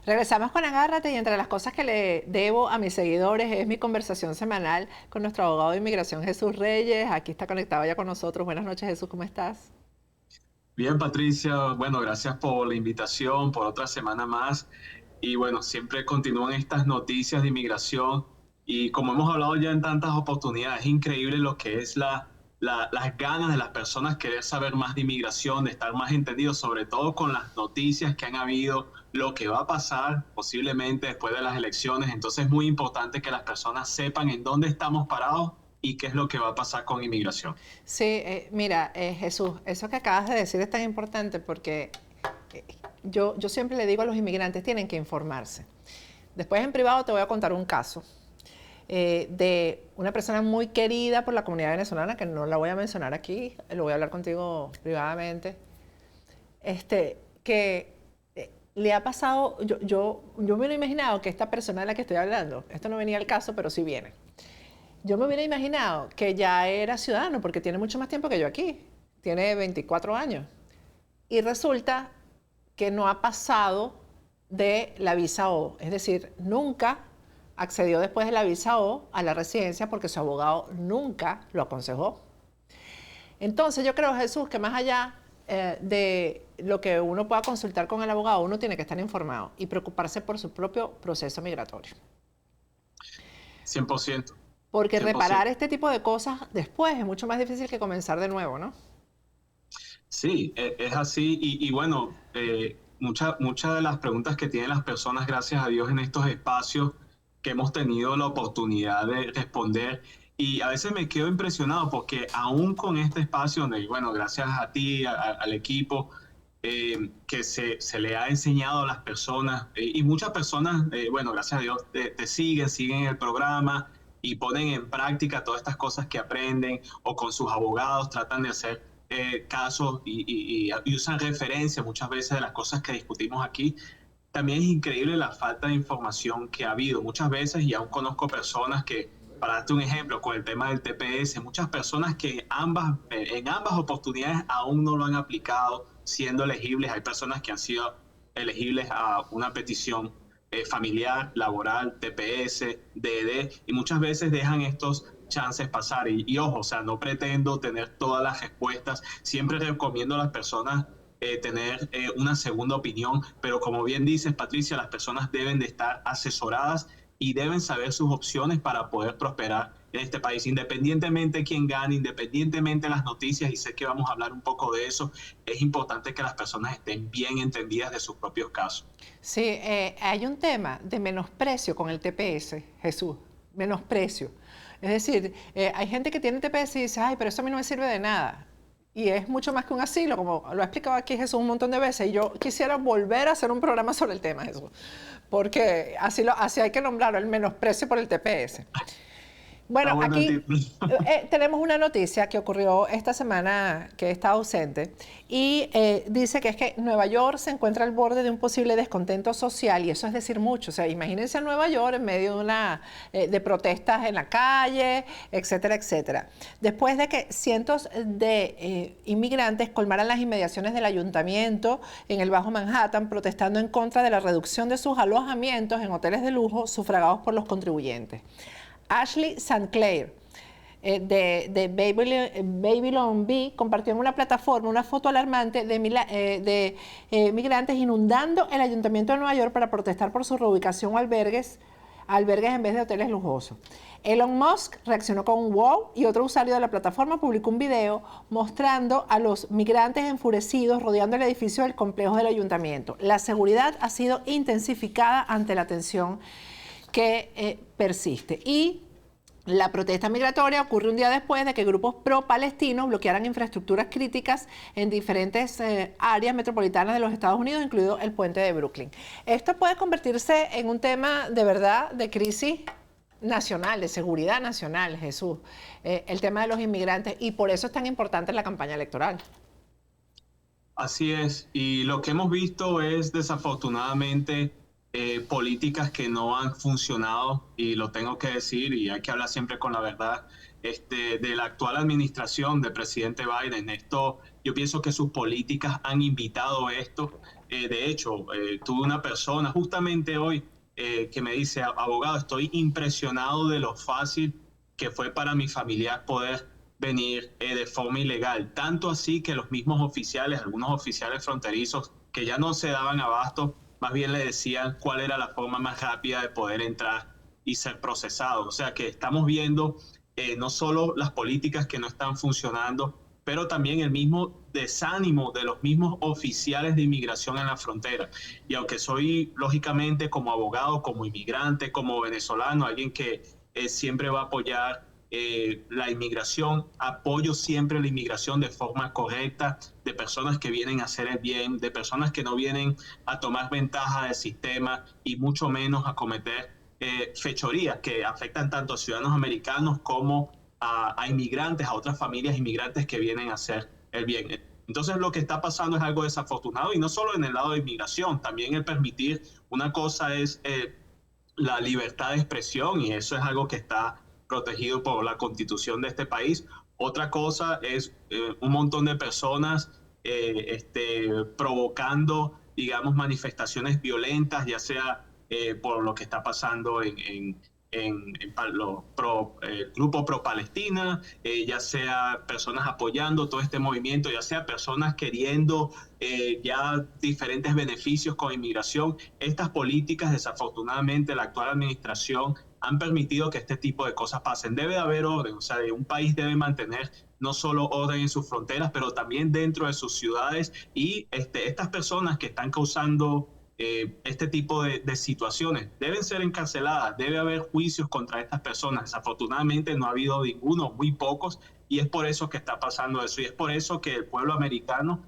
Regresamos con Agárrate y entre las cosas que le debo a mis seguidores es mi conversación semanal con nuestro abogado de inmigración Jesús Reyes. Aquí está conectado ya con nosotros. Buenas noches, Jesús, ¿cómo estás? Bien, Patricia, bueno, gracias por la invitación, por otra semana más. Y bueno, siempre continúan estas noticias de inmigración y como hemos hablado ya en tantas oportunidades, es increíble lo que es las ganas de las personas querer saber más de inmigración, de estar más entendidos, sobre todo con las noticias que han habido, lo que va a pasar posiblemente después de las elecciones. Entonces es muy importante que las personas sepan en dónde estamos parados y qué es lo que va a pasar con inmigración. Sí, mira, Jesús, eso que acabas de decir es tan importante porque eh, yo siempre le digo a los inmigrantes, tienen que informarse. Después en privado te voy a contar un caso de una persona muy querida por la comunidad venezolana, que no la voy a mencionar aquí, lo voy a hablar contigo privadamente, que le ha pasado, yo me hubiera imaginado que esta persona de la que estoy hablando, esto no venía al caso, pero sí viene. Yo me hubiera imaginado que ya era ciudadano porque tiene mucho más tiempo que yo aquí, tiene 24 años. Y resulta que no ha pasado de la visa O, es decir, nunca accedió después de la visa O a la residencia porque su abogado nunca lo aconsejó. Entonces yo creo, Jesús, que más allá de lo que uno pueda consultar con el abogado, uno tiene que estar informado y preocuparse por su propio proceso migratorio. 100%. Porque reparar 100%. este tipo de cosas después es mucho más difícil que comenzar de nuevo, ¿no? Sí, es así. Y bueno, muchas de las preguntas que tienen las personas, gracias a Dios, en estos espacios que hemos tenido la oportunidad de responder. Y a veces me quedo impresionado porque aún con este espacio donde, bueno, gracias a ti, al equipo, que se le ha enseñado a las personas, y muchas personas, bueno, gracias a Dios, te siguen el programa y ponen en práctica todas estas cosas que aprenden o con sus abogados tratan de hacer casos y usan referencias muchas veces de las cosas que discutimos aquí. También es increíble la falta de información que ha habido muchas veces y aún conozco personas que, para darte un ejemplo, con el tema del TPS, muchas personas que en ambas oportunidades aún no lo han aplicado siendo elegibles. Hay personas que han sido elegibles a una petición familiar, laboral, TPS, DED, y muchas veces dejan estos chances pasar. Y ojo, o sea, no pretendo tener todas las respuestas. Siempre recomiendo a las personas tener una segunda opinión, pero como bien dices, Patricia, las personas deben de estar asesoradas y deben saber sus opciones para poder prosperar en este país, independientemente de quién gane, independientemente de las noticias, y sé que vamos a hablar un poco de eso, es importante que las personas estén bien entendidas de sus propios casos. Sí, hay un tema de menosprecio con el TPS, Jesús, menosprecio. Es decir, hay gente que tiene TPS y dice, ay, pero eso a mí no me sirve de nada. Y es mucho más que un asilo, como lo ha explicado aquí Jesús un montón de veces. Y yo quisiera volver a hacer un programa sobre el tema, Jesús, porque así hay que nombrarlo, el menosprecio por el TPS. Está Bueno, bueno el aquí título. tenemos una noticia que ocurrió esta semana que está ausente y dice que es que Nueva York se encuentra al borde de un posible descontento social y eso es decir mucho. O sea, imagínense a Nueva York en medio de protestas en la calle, etcétera, etcétera. Después de que cientos de inmigrantes colmaran las inmediaciones del ayuntamiento en el Bajo Manhattan protestando en contra de la reducción de sus alojamientos en hoteles de lujo sufragados por los contribuyentes. Ashley St. Clair de Babylon Bee compartió en una plataforma una foto alarmante de migrantes inundando el ayuntamiento de Nueva York para protestar por su reubicación a albergues en vez de hoteles lujosos. Elon Musk reaccionó con un wow y otro usuario de la plataforma publicó un video mostrando a los migrantes enfurecidos rodeando el edificio del complejo del ayuntamiento. La seguridad ha sido intensificada ante la tensión que persiste. Y la protesta migratoria ocurre un día después de que grupos pro-palestinos bloquearan infraestructuras críticas en diferentes áreas metropolitanas de los Estados Unidos, incluido el puente de Brooklyn. Esto puede convertirse en un tema de verdad de crisis nacional, de seguridad nacional, Jesús, el tema de los inmigrantes, y por eso es tan importante la campaña electoral. Así es, y lo que hemos visto es desafortunadamente políticas que no han funcionado, y lo tengo que decir, y hay que hablar siempre con la verdad, de la actual administración del presidente Biden. Esto, yo pienso que sus políticas han invitado esto, De hecho, tuve una persona justamente hoy que me dice, abogado, estoy impresionado de lo fácil que fue para mi familiar poder venir de forma ilegal. Tanto así que los mismos oficiales, algunos oficiales fronterizos que ya no se daban abasto, más bien le decían cuál era la forma más rápida de poder entrar y ser procesado. O sea que estamos viendo no solo las políticas que no están funcionando, pero también el mismo desánimo de los mismos oficiales de inmigración en la frontera. Y aunque soy, lógicamente, como abogado, como inmigrante, como venezolano, alguien que siempre va a apoyar la inmigración, apoyo siempre la inmigración de forma correcta, de personas que vienen a hacer el bien, de personas que no vienen a tomar ventaja del sistema y mucho menos a cometer fechorías que afectan tanto a ciudadanos americanos como a inmigrantes, a otras familias inmigrantes que vienen a hacer el bien. Entonces lo que está pasando es algo desafortunado y no solo en el lado de inmigración, también el permitir, una cosa es la libertad de expresión y eso es algo que está protegido por la constitución de este país. Otra cosa es un montón de personas provocando, digamos, manifestaciones violentas, ya sea por lo que está pasando en los grupos pro-Palestina, ya sea personas apoyando todo este movimiento, ya sea personas queriendo ya diferentes beneficios con inmigración. Estas políticas, desafortunadamente, la actual administración han permitido que este tipo de cosas pasen. Debe haber orden, o sea, un país debe mantener no solo orden en sus fronteras, pero también dentro de sus ciudades y estas personas que están causando este tipo de situaciones deben ser encarceladas, debe haber juicios contra estas personas. Desafortunadamente no ha habido ninguno, muy pocos, y es por eso que está pasando eso, y es por eso que el pueblo americano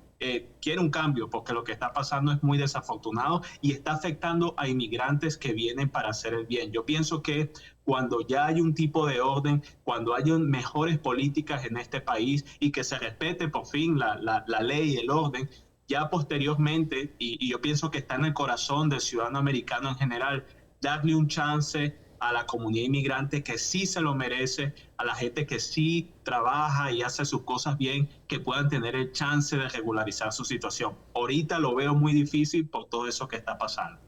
quiere un cambio, porque lo que está pasando es muy desafortunado y está afectando a inmigrantes que vienen para hacer el bien. Yo pienso que cuando ya hay un tipo de orden, cuando hay mejores políticas en este país y que se respete por fin la ley y el orden, ya posteriormente, y yo pienso que está en el corazón del ciudadano americano en general, darle un chance a la comunidad inmigrante que sí se lo merece, a la gente que sí trabaja y hace sus cosas bien, que puedan tener el chance de regularizar su situación. Ahorita lo veo muy difícil por todo eso que está pasando.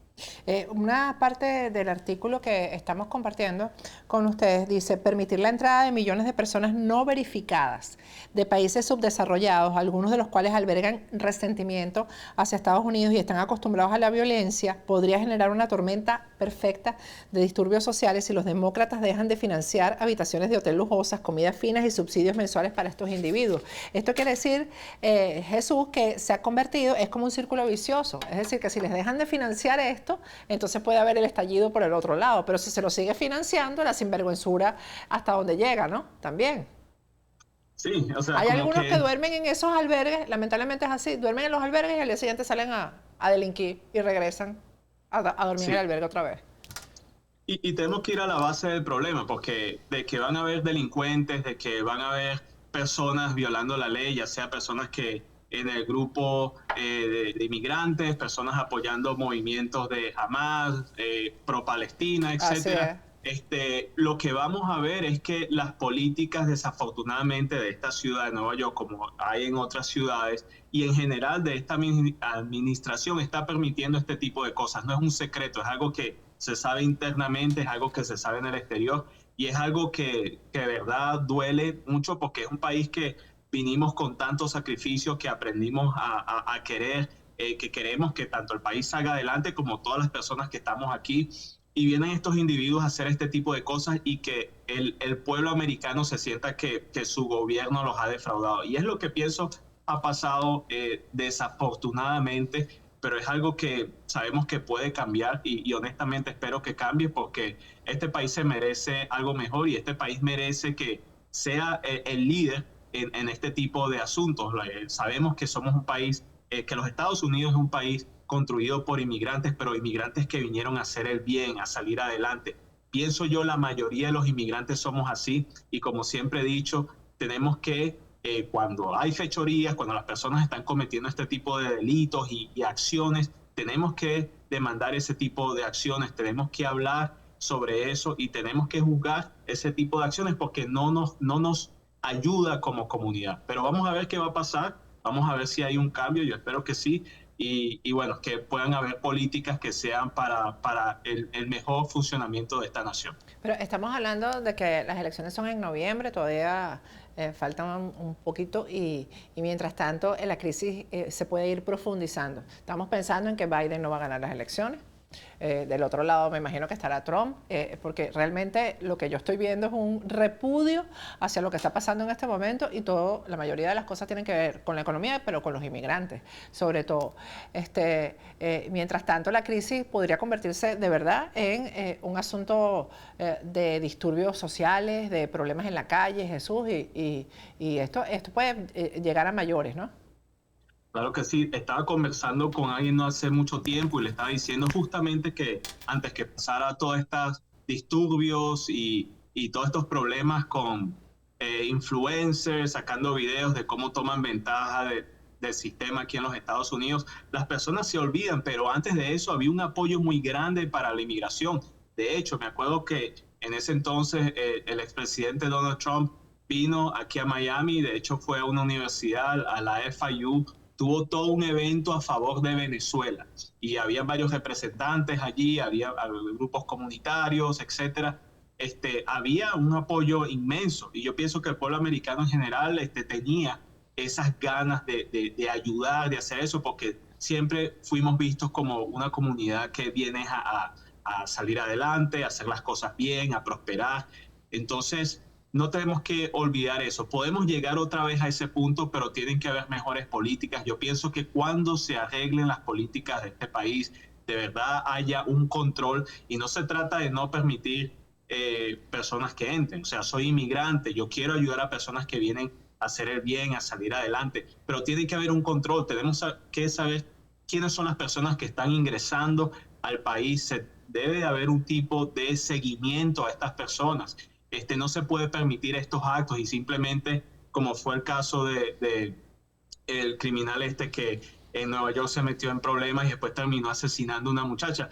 Una parte del artículo que estamos compartiendo con ustedes dice: permitir la entrada de millones de personas no verificadas de países subdesarrollados, algunos de los cuales albergan resentimiento hacia Estados Unidos y están acostumbrados a la violencia, podría generar una tormenta perfecta de disturbios sociales si los demócratas dejan de financiar habitaciones de hotel lujosas, comidas finas y subsidios mensuales para estos individuos. Esto quiere decir, Jesús, que se ha convertido, es como un círculo vicioso, es decir, que si les dejan de financiar esto, entonces puede haber el estallido por el otro lado, pero si se lo sigue financiando, la sinvergüenzura hasta donde llega, ¿no? También. Sí, o sea, Hay como algunos que que duermen en esos albergues, lamentablemente es así, duermen en los albergues y al día siguiente salen a delinquir y regresan a dormir en el sí. albergue otra vez. Y tenemos que ir a la base del problema, porque de que van a haber delincuentes, de que van a haber personas violando la ley, ya sea personas que en el grupo de inmigrantes, personas apoyando movimientos de Hamas, pro-Palestina, Así es. etcétera. Lo que vamos a ver es que las políticas, desafortunadamente, de esta ciudad de Nueva York, como hay en otras ciudades, y en general de esta administración, está permitiendo este tipo de cosas. No es un secreto, es algo que se sabe internamente, es algo que se sabe en el exterior y es algo que de verdad duele mucho porque es un país que vinimos con tanto sacrificio, que aprendimos a querer, que queremos que tanto el país salga adelante como todas las personas que estamos aquí. Y vienen estos individuos a hacer este tipo de cosas y que el pueblo americano se sienta que su gobierno los ha defraudado. Y es lo que pienso ha pasado desafortunadamente, pero es algo que sabemos que puede cambiar y honestamente espero que cambie porque este país se merece algo mejor y este país merece que sea el líder en este tipo de asuntos. Sabemos que somos un país, que los Estados Unidos es un país construido por inmigrantes, pero inmigrantes que vinieron a hacer el bien, a salir adelante. Pienso yo, la mayoría de los inmigrantes somos así y como siempre he dicho, tenemos que cuando hay fechorías, cuando las personas están cometiendo este tipo de delitos y acciones, tenemos que demandar ese tipo de acciones, tenemos que hablar sobre eso y tenemos que juzgar ese tipo de acciones porque no nos ayuda como comunidad. Pero vamos a ver qué va a pasar, vamos a ver si hay un cambio, yo espero que sí, y bueno, que puedan haber políticas que sean para el mejor funcionamiento de esta nación. Pero estamos hablando de que las elecciones son en noviembre, todavía faltan un poquito y mientras tanto la crisis se puede ir profundizando. Estamos pensando en que Biden no va a ganar las elecciones. Del otro lado me imagino que estará Trump, porque realmente lo que yo estoy viendo es un repudio hacia lo que está pasando en este momento y la mayoría de las cosas tienen que ver con la economía, pero con los inmigrantes, sobre todo. Mientras tanto, la crisis podría convertirse de verdad en un asunto de disturbios sociales, de problemas en la calle, Jesús, y esto puede llegar a mayores, ¿no? Claro que sí, estaba conversando con alguien no hace mucho tiempo y le estaba diciendo justamente que antes que pasara todos estos disturbios y todos estos problemas con influencers sacando videos de cómo toman ventaja del sistema aquí en los Estados Unidos, las personas se olvidan, pero antes de eso había un apoyo muy grande para la inmigración. De hecho, me acuerdo que en ese entonces el expresidente Donald Trump vino aquí a Miami, de hecho fue a una universidad, a la FIU, tuvo todo un evento a favor de Venezuela y había varios representantes allí, había grupos comunitarios, etcétera. Había un apoyo inmenso y yo pienso que el pueblo americano en general tenía esas ganas de ayudar, de hacer eso, porque siempre fuimos vistos como una comunidad que viene a salir adelante, a hacer las cosas bien, a prosperar. Entonces, no tenemos que olvidar eso. Podemos llegar otra vez a ese punto, pero tienen que haber mejores políticas. Yo pienso que cuando se arreglen las políticas de este país, de verdad haya un control y no se trata de no permitir personas que entren. O sea, soy inmigrante, yo quiero ayudar a personas que vienen a hacer el bien, a salir adelante, pero tiene que haber un control. Tenemos que saber quiénes son las personas que están ingresando al país. Se debe haber un tipo de seguimiento a estas personas. No se puede permitir estos actos y simplemente, como fue el caso de el criminal que en Nueva York se metió en problemas y después terminó asesinando a una muchacha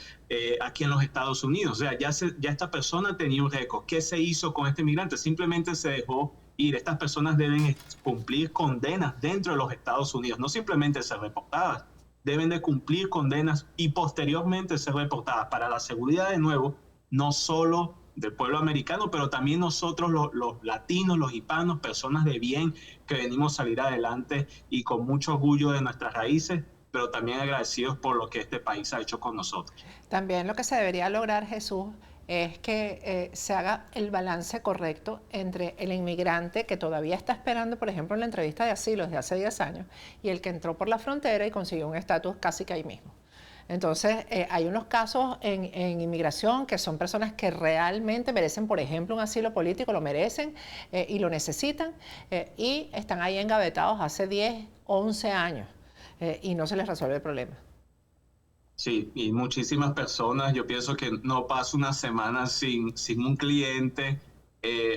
aquí en los Estados Unidos. O sea, ya esta persona tenía un récord. ¿Qué se hizo con este migrante? Simplemente se dejó ir. Estas personas deben cumplir condenas dentro de los Estados Unidos, no simplemente ser reportadas. Deben de cumplir condenas y posteriormente ser reportadas para la seguridad, de nuevo, no solo del pueblo americano, pero también nosotros los latinos, los hispanos, personas de bien que venimos a salir adelante y con mucho orgullo de nuestras raíces, pero también agradecidos por lo que este país ha hecho con nosotros. También lo que se debería lograr, Jesús, es que se haga el balance correcto entre el inmigrante que todavía está esperando, por ejemplo, en la entrevista de asilo desde hace 10 años, y el que entró por la frontera y consiguió un estatus casi que ahí mismo. Entonces, hay unos casos en inmigración que son personas que realmente merecen, por ejemplo, un asilo político, lo merecen y lo necesitan, y están ahí engavetados hace 10, 11 años y no se les resuelve el problema. Sí, y muchísimas personas, yo pienso que no paso una semana sin un cliente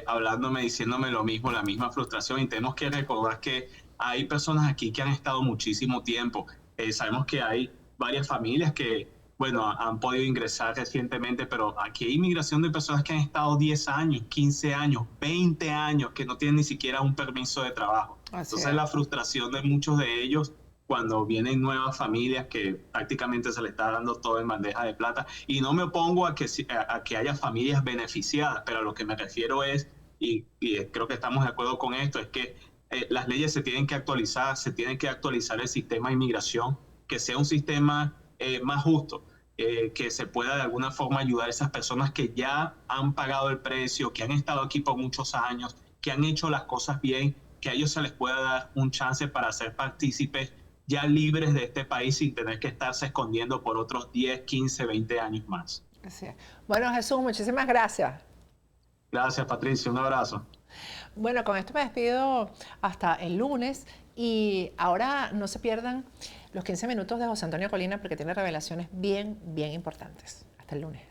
hablándome, diciéndome lo mismo, la misma frustración, y tenemos que recordar que hay personas aquí que han estado muchísimo tiempo. Sabemos que hay varias familias que, bueno, han podido ingresar recientemente, pero aquí hay inmigración de personas que han estado 10 años, 15 años, 20 años, que no tienen ni siquiera un permiso de trabajo. Así Entonces es. la frustración de muchos de ellos cuando vienen nuevas familias que prácticamente se le está dando todo en bandeja de plata. Y no me opongo a que haya familias beneficiadas, pero a lo que me refiero es, y creo que estamos de acuerdo con esto, es que las leyes se tienen que actualizar, se tiene que actualizar el sistema de inmigración, que sea un sistema más justo, que se pueda de alguna forma ayudar a esas personas que ya han pagado el precio, que han estado aquí por muchos años, que han hecho las cosas bien, que a ellos se les pueda dar un chance para ser partícipes ya libres de este país sin tener que estarse escondiendo por otros 10, 15, 20 años más. Así es. Bueno, Jesús, muchísimas gracias. Gracias, Patricia. Un abrazo. Bueno, con esto me despido hasta el lunes y ahora no se pierdan los 15 minutos de José Antonio Colina porque tiene revelaciones bien, bien importantes. Hasta el lunes.